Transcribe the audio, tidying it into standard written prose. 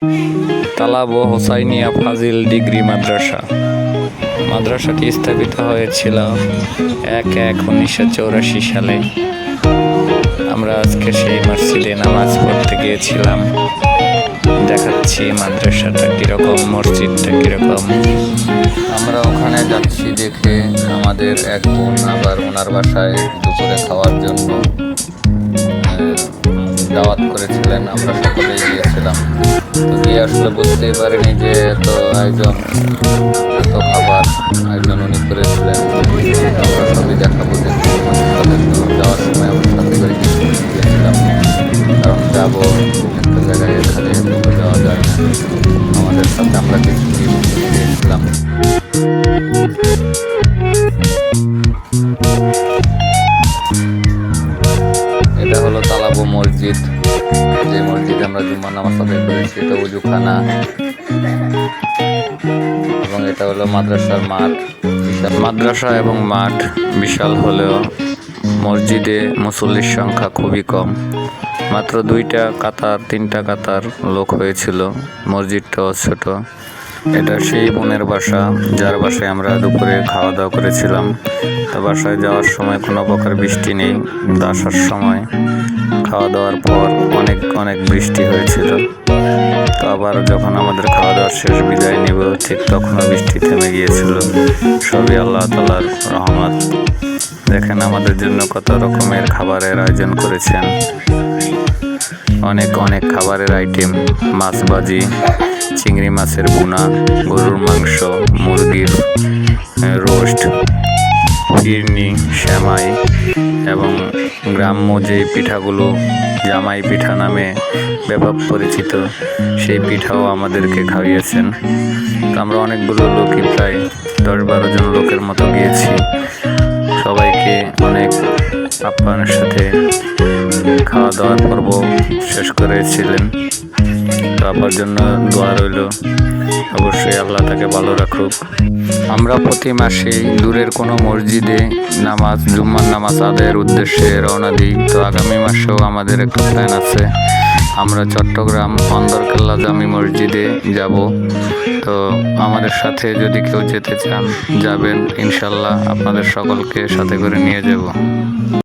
তালাব ও হোসাইনিয়া ফাজিল degree মাদ্রাসা। মাদ্রাসাটি স্থাপিত হয়েছিল ১/১/১৯৮৪ সালে। আমরা আজকে সেই মসজিদে নামাজ পড়তে গিয়েছিলাম। দেখাচ্ছি মাদ্রাসাটা কীরকম, মসজিদটা কীরকম। আমরা ওখানে যাচ্ছি দেখে আমাদের এক বোন আবার ওনার বাসায় দুপুরে খাওয়ার জন্য দাওয়াত করেছিলেন। আমরা সকলেই গিয়েছিলাম। তো গিয়ে আসলে বুঝতেই পারিনি যে এত আয়োজন, এত খাবার আয়োজন উনি করেছিলেন। আমরা সবই দেখাবো দেখবো। যাওয়ার সময় আমরা সাথে করে গিয়েছিলাম, কারণ যাবো একটা জায়গায় এখানে ঢুকে যাওয়া যায় না। আমাদের সাথে আমরা কিছু গিয়েছিলাম। এটা হলো তালাব মসজিদ, যে মসজিদে আমরা জুম্মার নামাজ আদায় করেছি। এটা উজুখানা এবং এটা হলো মাদ্রাসার মাঠ। মাদ্রাসা এবং মাঠ বিশাল হলেও মসজিদে মুসল্লির সংখ্যা খুবই কম। মাত্র 2টা কাতার 3টা কাতার লোক হয়েছিল। মসজিদটাও ছোট। এটা সেই বোনের বাসা যার বাসায় আমরা দুপুরে খাওয়া দাওয়া করেছিলাম। তো বাসায় যাওয়ার সময় কোনো প্রকার বৃষ্টি নেই। আসার সময় খাওয়া দাওয়ার পর অনেক বৃষ্টি হয়েছিল। তো আবার যখন আমাদের খাওয়া দাওয়ার শেষ বিদায় নিব, ঠিক তখনও বৃষ্টি থেমে গিয়েছিল। সবই আল্লাহ তাআলার রহমত। দেখেন আমাদের জন্য কত রকমের খাবারের আয়োজন করেছেন। অনেক খাবারের আইটেম, মাছ ভাজি, চিংড়ি মাছের ভুনা, গরুর মাংস, মুরগির রোস্ট, ফিরনি, সেমাই এবং গ্রাম্য যে পিঠাগুলো জামাই পিঠা নামে ব্যাপক পরিচিত, সেই পিঠাও আমাদেরকে খাইয়েছেন। তো আমরা অনেকগুলো লোকই, প্রায় 10-12 জন লোকের মতো গিয়েছি। সবাইকে অনেক আপ্যায়নের সাথে খাওয়া দাওয়ার পর্ব শেষ করেছিলেন। তো আপার জন্য দোয়া রইল, অবশ্যই আল্লাহ তাকে ভালো রাখুক। আমরা প্রতি মাসেই দূরের কোনো মসজিদে জুম্মার নামাজ আদায়ের উদ্দেশ্যে রওনা দিই। তো আগামী মাসেও আমাদের একটা প্ল্যান আছে। আমরা চট্টগ্রাম অন্দরকেল্লা জামি মসজিদে যাব। তো আমাদের সাথে যদি কেউ যেতে চান যাবেন, ইনশাল্লাহ আপনাদের সকলকে সাথে করে নিয়ে যাব।